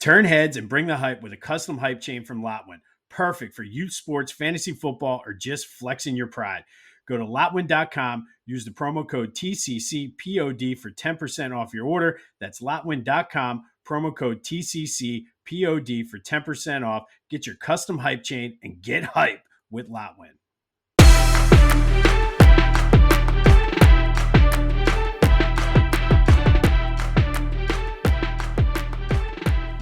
Turn heads and bring the hype with a custom hype chain from Lotwin. Perfect for youth sports, fantasy football, or just flexing your pride. Go to Lotwin.com, use the promo code TCCPOD for 10% off your order. That's Lotwin.com, promo code TCCPOD for 10% off. Get your custom hype chain and get hype with Lotwin.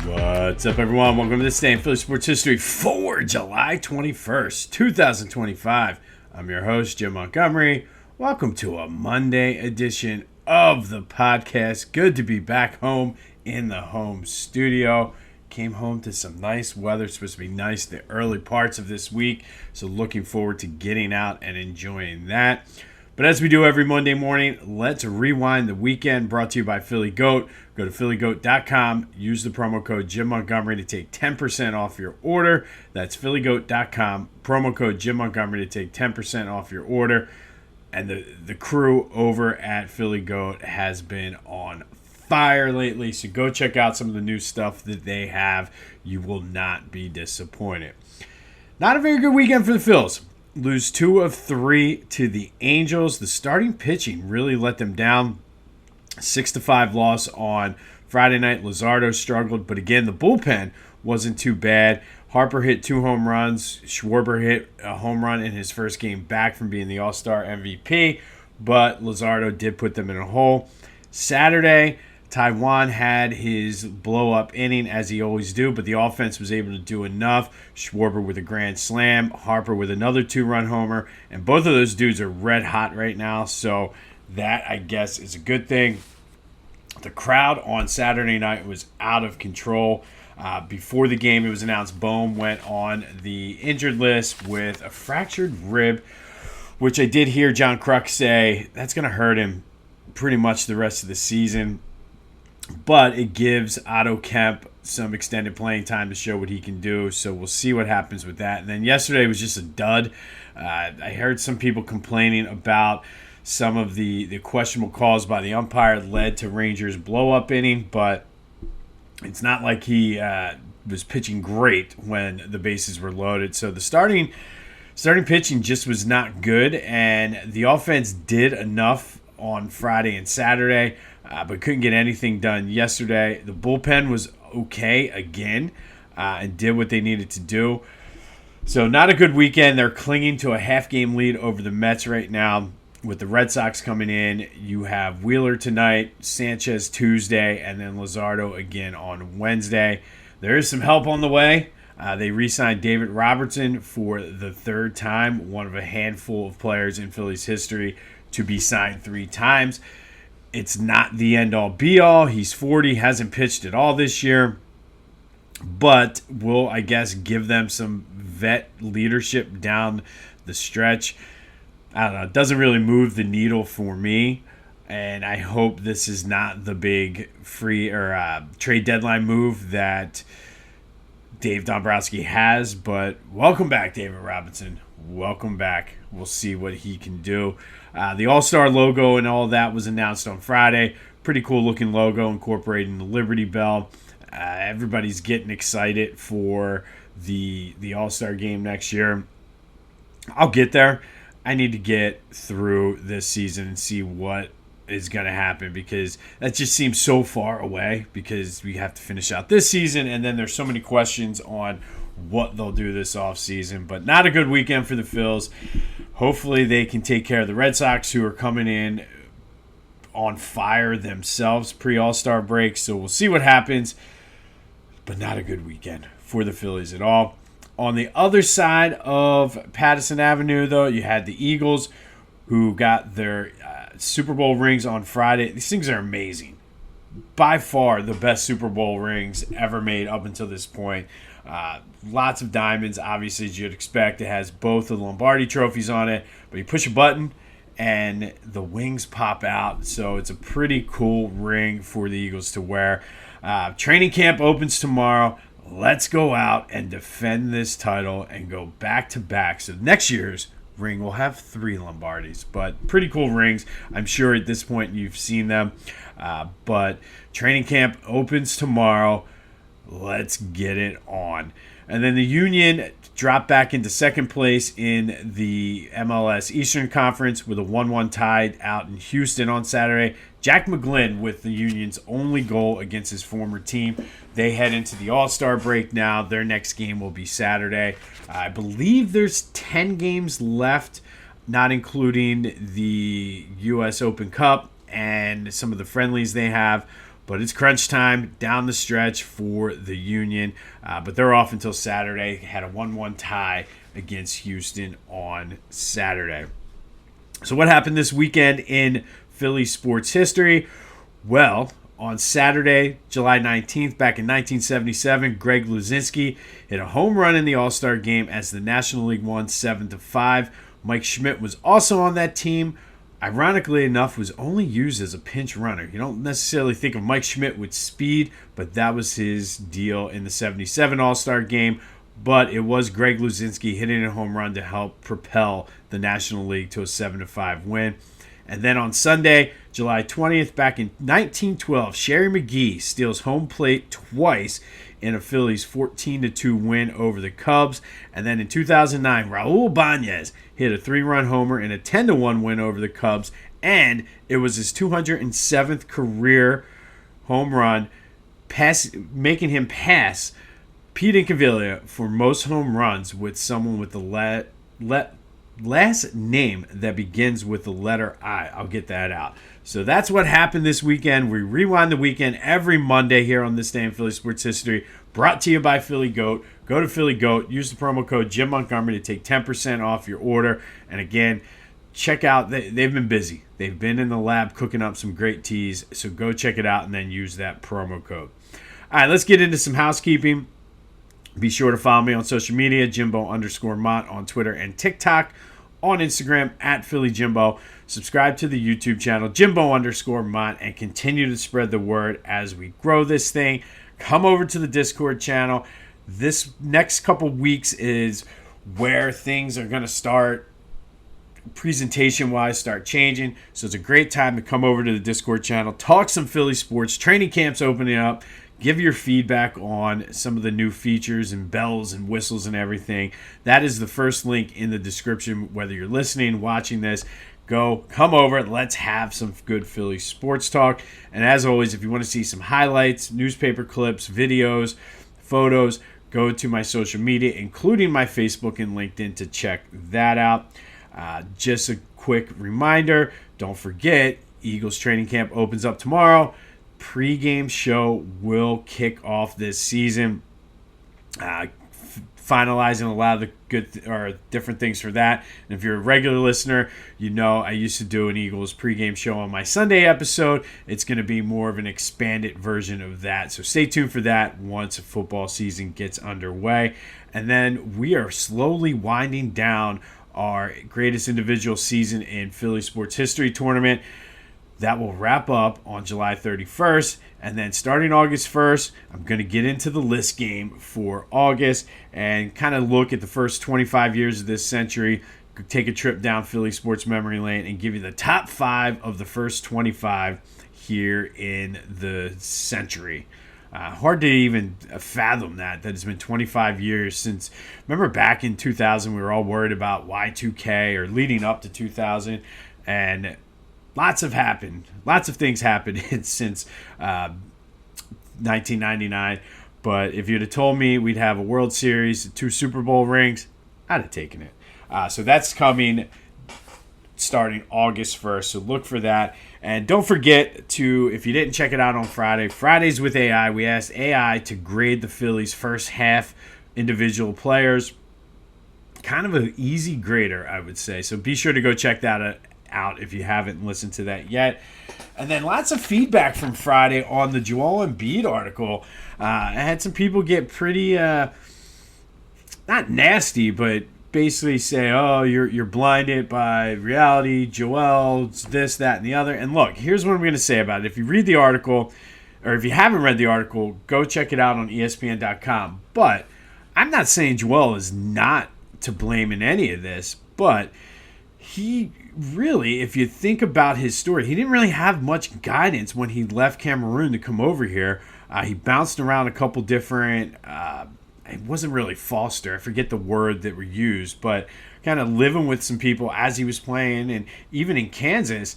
What's up, everyone? Welcome to this day in Philly sports history for July 21st, 2025. I'm your host, Jim Montgomery. Welcome to a Monday edition of the podcast. Good to be back home in the home studio. Came home to some nice weather. It's supposed to be nice the early parts of this week, so looking forward to getting out and enjoying that. But as we do every Monday morning, let's rewind the weekend, brought to you by Philly Goat. Go to phillygoat.com, use the promo code Jim Montgomery to take 10% off your order. That's phillygoat.com, promo code Jim Montgomery to take 10% off your order. And the crew over at Philly Goat has been on fire lately, so go check out some of the new stuff that they have. You will not be disappointed. Not a very good weekend for the Phils. Lose 2 of 3 to the Angels. The starting pitching really let them down. 6-5 loss on Friday night. Luzardo struggled, but again, the bullpen wasn't too bad. Harper hit 2 home runs. Schwarber hit a home run in his first game back from being the All-Star MVP, but Luzardo did put them in a hole. Saturday, Taiwan had his blow-up inning, as he always do, but the offense was able to do enough. Schwarber with a grand slam, Harper with another 2-run homer, and both of those dudes are red hot right now, so that, I guess, is a good thing. The crowd on Saturday night was out of control. Before the game, it was announced Bohm went on the injured list with a fractured rib, which I did hear John Kruk say that's going to hurt him pretty much the rest of the season. But it gives Otto Kemp some extended playing time to show what he can do. So we'll see what happens with that. And then yesterday was just a dud. I heard some people complaining about some of the questionable calls by the umpire led to Rangers' blow-up inning. But it's not like he was pitching great when the bases were loaded. So the starting pitching just was not good. And the offense did enough on Friday and Saturday, but couldn't get anything done yesterday. The bullpen was okay again and did what they needed to do. So not a good weekend. They're clinging to a half-game lead over the Mets right now. With the Red Sox coming in, you have Wheeler tonight, Sanchez Tuesday, and then Luzardo again on Wednesday. There is some help on the way. They re-signed David Robertson for the 3rd time, one of a handful of players in Phillies history to be signed 3 times. It's not the end-all, be-all. He's 40, hasn't pitched at all this year, but will, I guess, give them some vet leadership down the stretch. I don't know. It doesn't really move the needle for me, and I hope this is not the big free or trade deadline move that Dave Dombrowski has, but welcome back, David Robinson. Welcome back. We'll see what he can do. The All-Star logo and all that was announced on Friday. Pretty cool-looking logo incorporating the Liberty Bell. Everybody's getting excited for the All-Star game next year. I'll get there. I need to get through this season and see what is going to happen because that just seems so far away because we have to finish out this season and then there's so many questions on what they'll do this offseason. But not a good weekend for the Phils. Hopefully they can take care of the Red Sox, who are coming in on fire themselves pre-All-Star break. So we'll see what happens. But not a good weekend for the Phillies at all. On the other side of Patterson Avenue, though, you had the Eagles, who got their Super Bowl rings on Friday. These things are amazing. By far the best Super Bowl rings ever made up until this point. Lots of diamonds, obviously, as you'd expect. It has both the Lombardi trophies on it, but you push a button and the wings pop out. So it's a pretty cool ring for the Eagles to wear. Training camp opens tomorrow. Let's go out and defend this title and go back-to-back. So next year's ring will have 3 Lombardis, but pretty cool rings. I'm sure at this point you've seen them. But training camp opens tomorrow. Let's get it on. And then the Union dropped back into second place in the MLS Eastern Conference with a 1-1 tie out in Houston on Saturday. Jack McGlynn with the Union's only goal against his former team. They head into the All-Star break now. Their next game will be Saturday. I believe there's 10 games left, not including the U.S. Open Cup and some of the friendlies they have. But it's crunch time down the stretch for the Union. But they're off until Saturday. Had a 1-1 tie against Houston on Saturday. So what happened this weekend in Philly sports history? Well, on Saturday, July 19th, back in 1977, Greg Luzinski hit a home run in the All-Star game as the National League won 7-5. Mike Schmidt was also on that team. Ironically enough, was only used as a pinch runner. You don't necessarily think of Mike Schmidt with speed, but that was his deal in the 77 All-Star game. But it was Greg Luzinski hitting a home run to help propel the National League to a 7-5 win. And then on Sunday, July 20th, back in 1912, Sherry McGee steals home plate twice in a Phillies 14-2 win over the Cubs. And then in 2009, Raul Bañez hit a 3-run homer in a 10-1 win over the Cubs. And it was his 207th career home run, making him pass Pete Incaviglia for most home runs with someone with the last name that begins with the letter I. I'll get that out. So that's what happened this weekend. We rewind the weekend every Monday here on This Day in Philly Sports History, brought to you by Philly Goat. Go to Philly Goat, use the promo code Jim Montgomery to take 10% off your order. And again, check out, they've been busy. They've been in the lab cooking up some great teas. So go check it out and then use that promo code. All right, let's get into some housekeeping. Be sure to follow me on social media, Jimbo_Mont on Twitter and TikTok. On Instagram at Philly Jimbo. Subscribe to the YouTube channel Jimbo_Mont and continue to spread the word as we grow this thing. Come over to the Discord channel. This next couple weeks is where things are going to start presentation-wise, start changing. So it's a great time to come over to the Discord channel, talk some Philly sports. Training camp's opening up. Give your feedback on some of the new features and bells and whistles and everything. That is the first link in the description. Whether you're listening, watching this, come over. Let's have some good Philly sports talk. And as always, if you want to see some highlights, newspaper clips, videos, photos, go to my social media, including my Facebook and LinkedIn, to check that out. Just a quick reminder, don't forget, Eagles training camp opens up tomorrow. Pre-game show will kick off this season. Finalizing a lot of the good different things for that. And if you're a regular listener, you know I used to do an Eagles pregame show on my Sunday episode. It's going to be more of an expanded version of that. So stay tuned for that once football season gets underway. And then we are slowly winding down our greatest individual season in Philly sports history tournament. That will wrap up on July 31st. And then starting August 1st, I'm going to get into the list game for August and kind of look at the first 25 years of this century, take a trip down Philly sports memory lane and give you the top 5 of the first 25 here in the century. Hard to even fathom that it's been 25 years since. Remember back in 2000, we were all worried about Y2K or leading up to 2000, and lots of things happened since 1999. But if you'd have told me we'd have a World Series, 2 Super Bowl rings, I'd have taken it. So that's coming starting August 1st. So look for that. And don't forget to, if you didn't check it out on Fridays with AI, we asked AI to grade the Phillies' first half individual players. Kind of an easy grader, I would say. So be sure to go check that out if you haven't listened to that yet. And then lots of feedback from Friday on the Joel Embiid article. I had some people get pretty not nasty, but basically say, oh, you're blinded by reality, Joel, this, that, and the other. And look, here's what I'm going to say about it. If you read the article, or if you haven't read the article, go check it out on ESPN.com. But I'm not saying Joel is not to blame in any of this, but he really, if you think about his story, he didn't really have much guidance when he left Cameroon to come over here. He bounced around a couple different, it wasn't really foster, I forget the word that were used, but kind of living with some people as he was playing. And even in Kansas,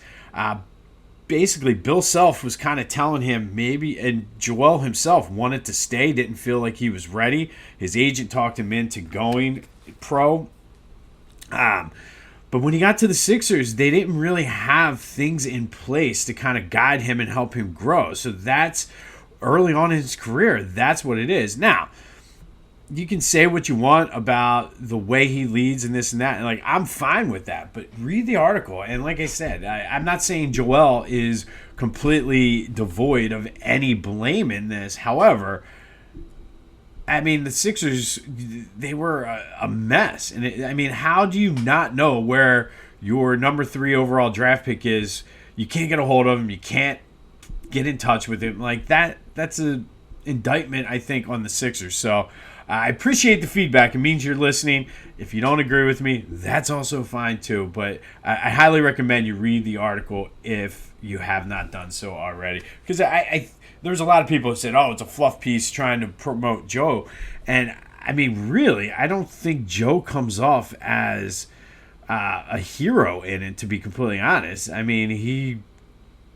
basically Bill Self was kind of telling him maybe, and Joel himself wanted to stay, didn't feel like he was ready. His agent talked him into going pro. But when he got to the Sixers, they didn't really have things in place to kind of guide him and help him grow. So that's early on in his career. That's what it is. Now, you can say what you want about the way he leads and this and that. And like, I'm fine with that. But read the article. And like I said, I'm not saying Joel is completely devoid of any blame in this. However, I mean, the Sixers, they were a mess. And how do you not know where your number 3 overall draft pick is? You can't get a hold of him. You can't get in touch with him. Like that's an indictment, I think, on the Sixers. So I appreciate the feedback. It means you're listening. If you don't agree with me, that's also fine too. But I highly recommend you read the article if you have not done so already. Because there's a lot of people who said, oh, it's a fluff piece trying to promote Joe. And, I mean, really, I don't think Joe comes off as a hero in it, to be completely honest. I mean, he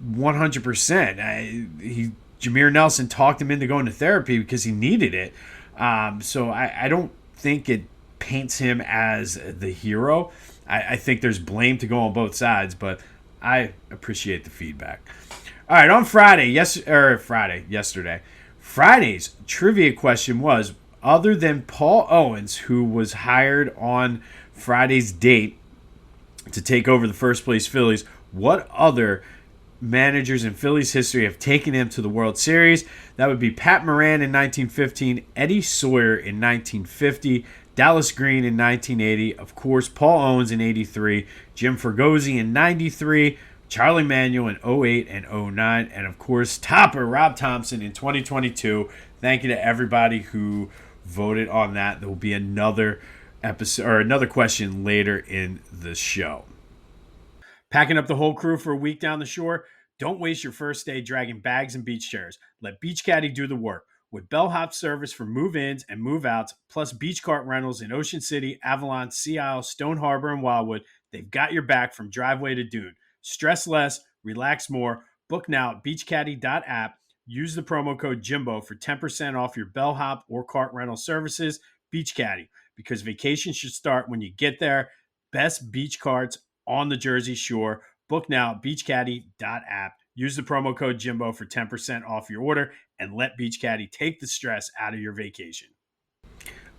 100%. Jameer Nelson talked him into going to therapy because he needed it. So I don't think it paints him as the hero. I think there's blame to go on both sides, but I appreciate the feedback. All right, on yesterday, Friday's trivia question was, other than Paul Owens, who was hired on Friday's date to take over the first place Phillies, what other managers in Phillies history have taken him to the World Series? That would be Pat Moran in 1915, Eddie Sawyer in 1950, Dallas Green in 1980, of course, Paul Owens in 83, Jim Fregosi in 93, Charlie Manuel in 08 and 09, and of course, topper Rob Thompson in 2022. Thank you to everybody who voted on that. There will be another episode or another question later in the show. Packing up the whole crew for a week down the shore? Don't waste your first day dragging bags and beach chairs. Let Beach Caddy do the work. With bellhop service for move-ins and move-outs, plus beach cart rentals in Ocean City, Avalon, Sea Isle, Stone Harbor, and Wildwood, they've got your back from driveway to dune. Stress less, relax more. Book now at beachcaddy.app. Use the promo code Jimbo for 10% off your bellhop or cart rental services. Beach Caddy, because vacation should start when you get there. Best beach carts on the Jersey Shore. Book now at beachcaddy.app. Use the promo code Jimbo for 10% off your order and let Beach Caddy take the stress out of your vacation.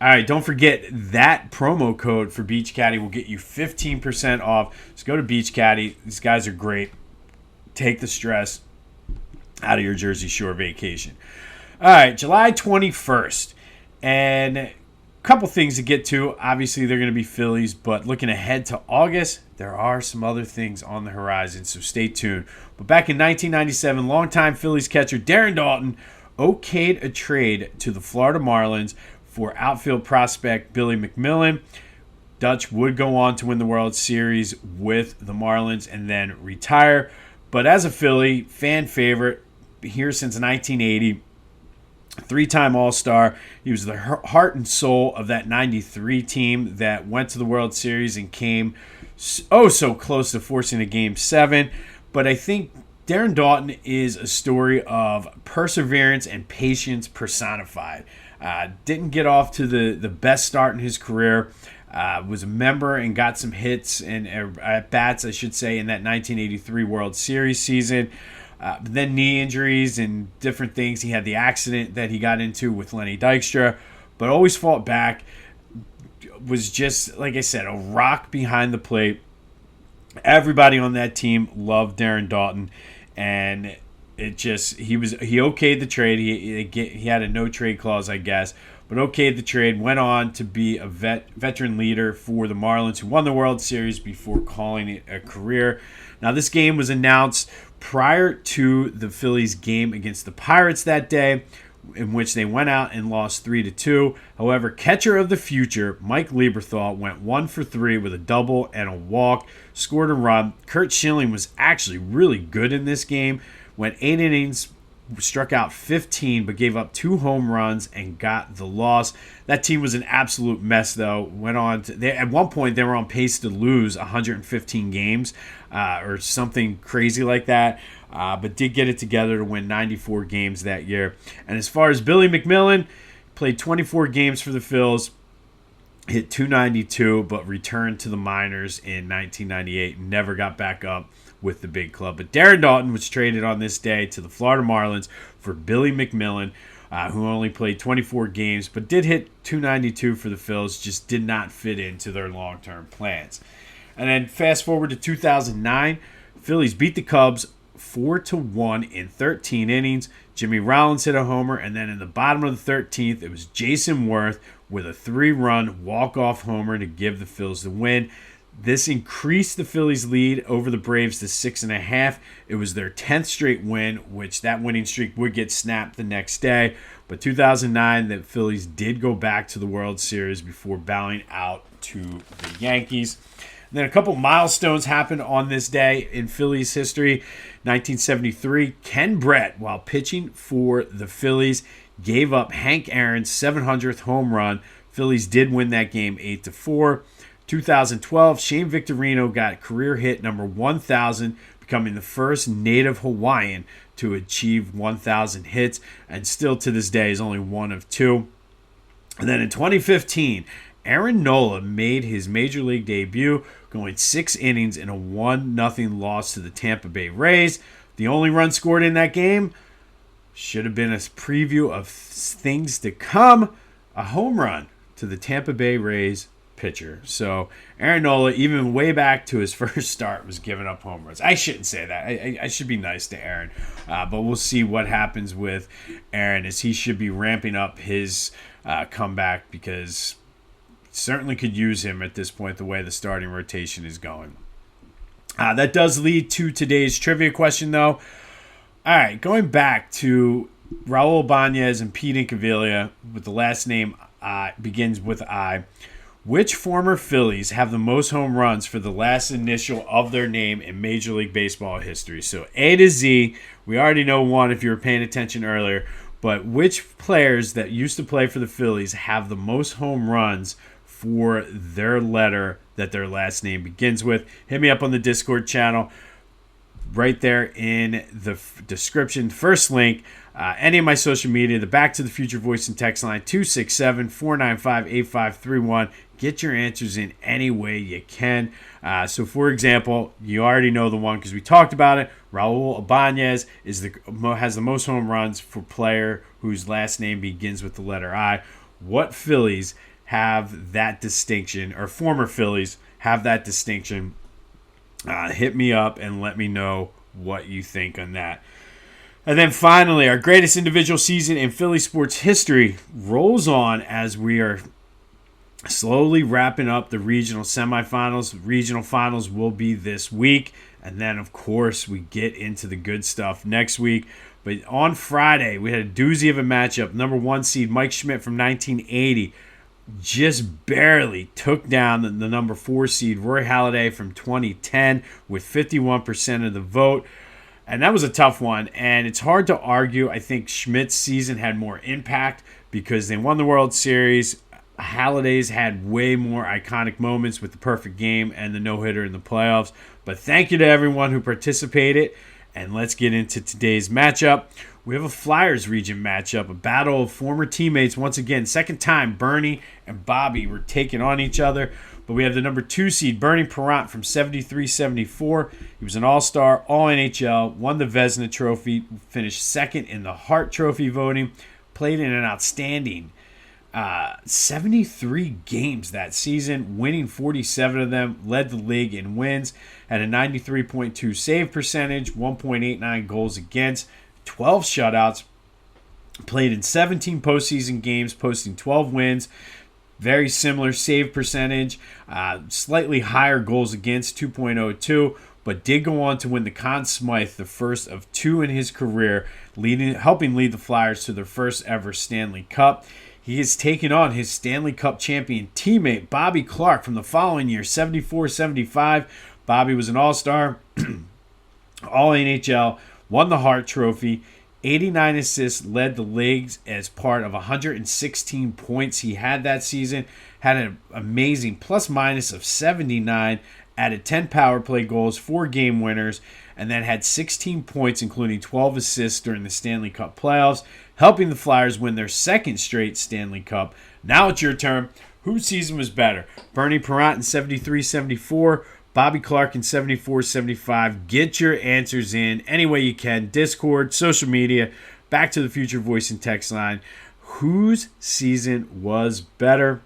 All right, don't forget that promo code for Beach Caddy will get you 15% off. Just go to Beach Caddy. These guys are great. Take the stress out of your Jersey Shore vacation. All right, July 21st. And a couple things to get to. Obviously, they're going to be Phillies, but looking ahead to August, there are some other things on the horizon, so stay tuned. But back in 1997, longtime Phillies catcher Darren Daulton okayed a trade to the Florida Marlins for outfield prospect Billy McMillan. Dutch would go on to win the World Series with the Marlins and then retire. But as a Philly, fan favorite here since 1980, three-time All-Star. He was the heart and soul of that 93 team that went to the World Series and came so close to forcing a Game 7. But I think Darren Daulton is a story of perseverance and patience personified. Didn't get off to the best start in his career. Was a member and got some hits and at-bats, I should say, in that 1983 World Series season. But then knee injuries and different things. He had the accident that he got into with Lenny Dykstra, but always fought back. Was just, like I said, a rock behind the plate. Everybody on that team loved Darren Daulton, and he okayed the trade. He had a no trade clause, I guess, but okayed the trade. Went on to be a veteran leader for the Marlins, who won the World Series before calling it a career. Now, this game was announced prior to the Phillies game against the Pirates that day, in which they went out and lost 3-2. However, catcher of the future, Mike Lieberthal, went 1 for 3 with a double and a walk, scored a run. Curt Schilling was actually really good in this game, went 8 innings, struck out 15, but gave up 2 home runs and got the loss. That team was an absolute mess, though. At one point, they were on pace to lose 115 games or something crazy like that, but did get it together to win 94 games that year. And as far as Billy McMillan, played 24 games for the Phils, hit .292, but returned to the minors in 1998. Never got back up with the big club. But Darren Daulton was traded on this day to the Florida Marlins for Billy McMillan, who only played 24 games, but did hit .292 for the Phils, just did not fit into their long-term plans. And then fast forward to 2009, Phillies beat the Cubs 4-1 in 13 innings. Jimmy Rollins hit a homer, and then in the bottom of the 13th, it was Jayson Werth with a 3-run walk-off homer to give the Phils the win. This increased the Phillies' lead over the Braves to 6.5. It was their 10th straight win, which that winning streak would get snapped the next day. But 2009, the Phillies did go back to the World Series before bowing out to the Yankees. And then a couple milestones happened on this day in Phillies history. 1973, Ken Brett, while pitching for the Phillies, gave up Hank Aaron's 700th home run. Phillies did win that game 8-4. 2012, Shane Victorino got career hit number 1,000, becoming the first native Hawaiian to achieve 1,000 hits, and still to this day is only one of 2. And then in 2015, Aaron Nola made his major league debut, going 6 innings in a 1-0 loss to the Tampa Bay Rays. The only run scored in that game should have been a preview of things to come, a home run to the Tampa Bay Rays pitcher. So Aaron Nola, even way back to his first start, was giving up home runs. I shouldn't say that. I should be nice to Aaron. But we'll see what happens with Aaron, as he should be ramping up his comeback, because certainly could use him at this point, the way the starting rotation is going. That does lead to today's trivia question, though. All right, going back to Raul Ibanez and Pete Incaviglia, with the last name begins with I. Which former Phillies have the most home runs for the last initial of their name in Major League Baseball history? So A to Z, we already know one if you were paying attention earlier, but which players that used to play for the Phillies have the most home runs for their letter that their last name begins with? Hit me up on the Discord channel right there in the description. First link, any of my social media, the Back to the Future voice and text line, 267-495-8531. Get your answers in any way you can. So, for example, you already know the one because we talked about it. Raul Ibanez has the most home runs for player whose last name begins with the letter I. What Phillies have that distinction, or former Phillies have that distinction? Hit me up and let me know what you think on that. And then finally, our greatest individual season in Philly sports history rolls on as we are slowly wrapping up the regional semifinals. Regional finals will be this week. And then, of course, we get into the good stuff next week. But on Friday, we had a doozy of a matchup. Number 1 seed Mike Schmidt from 1980 just barely took down the number 4 seed Roy Halladay from 2010 with 51% of the vote. And that was a tough one, and it's hard to argue. I think Schmidt's season had more impact because they won the World Series. Halladay's had way more iconic moments with the perfect game and the no-hitter in the playoffs. But thank you to everyone who participated, and let's get into today's matchup. We have a Flyers region matchup, a battle of former teammates once again. Second time Bernie and Bobby were taking on each other. But we have the number 2 seed, Bernie Parent from 73-74. He was an all-star, all-NHL, won the Vezina Trophy, finished second in the Hart Trophy voting, played in an outstanding 73 games that season, winning 47 of them, led the league in wins, had a 93.2 save percentage, 1.89 goals against, 12 shutouts, played in 17 postseason games, posting 12 wins, very similar save percentage, slightly higher goals against, 2.02, but did go on to win the Conn Smythe, the first of 2 in his career, helping lead the Flyers to their first ever Stanley Cup. He has taken on his Stanley Cup champion teammate Bobby Clarke from the following year, 74-75. Bobby was an all-star, all-NHL, won the Hart Trophy 89 assists, led the leagues as part of 116 points he had that season. Had an amazing plus-minus of 79, added 10 power play goals, 4 game winners, and then had 16 points, including 12 assists during the Stanley Cup playoffs, helping the Flyers win their second straight Stanley Cup. Now it's your turn. Whose season was better? Bernie Parent in 73-74, Bobby Clarke in 74-75. Get your answers in any way you can. Discord, social media, Back to the Future voice and text line. Whose season was better?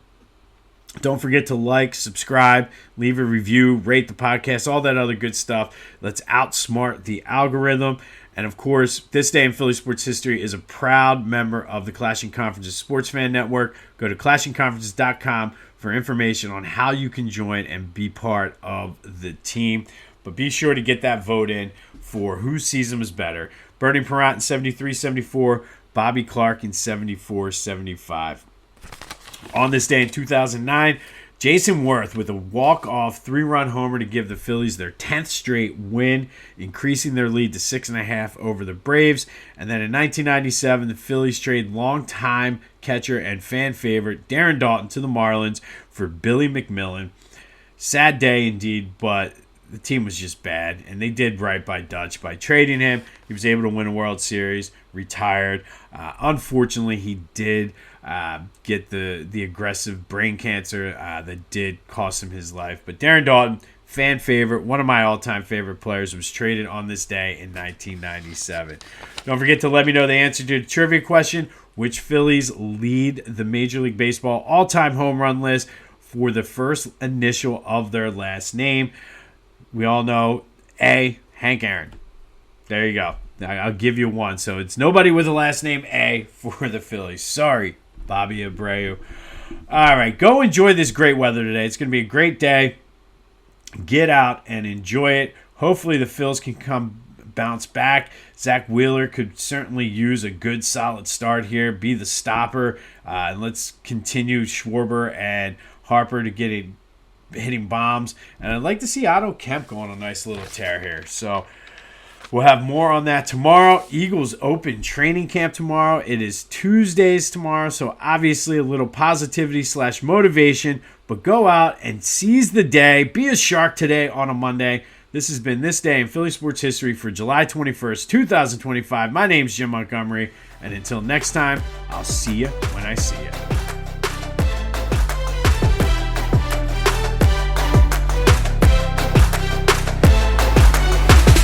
Don't forget to like, subscribe, leave a review, rate the podcast, all that other good stuff. Let's outsmart the algorithm. And, of course, This Day in Philly Sports History is a proud member of the Clashing Conferences Sports Fan Network. Go to clashingconferences.com for information on how you can join and be part of the team. But be sure to get that vote in for whose season was better. Bernie Parent in 73-74, Bobby Clarke in 74-75. On this day in 2009, Jayson Werth with a walk-off 3-run homer to give the Phillies their 10th straight win, increasing their lead to 6.5 over the Braves. And then in 1997, the Phillies trade longtime catcher and fan favorite Darren Daulton to the Marlins for Billy McMillan. Sad day indeed, but the team was just bad, and they did right by Dutch by trading him. He was able to win a World Series, retired. Unfortunately, he did get the aggressive brain cancer that did cost him his life. But Darren Daulton, fan favorite, one of my all-time favorite players, was traded on this day in 1997. Don't forget to let me know the answer to the trivia question. Which Phillies lead the Major League Baseball all-time home run list for the first initial of their last name? We all know A, Hank Aaron. There you go. I'll give you one. So it's nobody with the last name A for the Phillies. Sorry, Bobby Abreu. All right, go enjoy this great weather today. It's going to be a great day. Get out and enjoy it. Hopefully the Phils can bounce back. Zach Wheeler could certainly use a good, solid start here. Be the stopper. And let's continue Schwarber and Harper to get hitting bombs. And I'd like to see Otto Kemp go on a nice little tear here. So we'll have more on that tomorrow. Eagles open training camp tomorrow. It is Tuesdays tomorrow, so obviously a little positivity / motivation. But go out and seize the day. Be a shark today on a Monday. This has been This Day in Philly Sports History for July 21st, 2025. My name's Jim Montgomery, and until next time, I'll see you when I see you.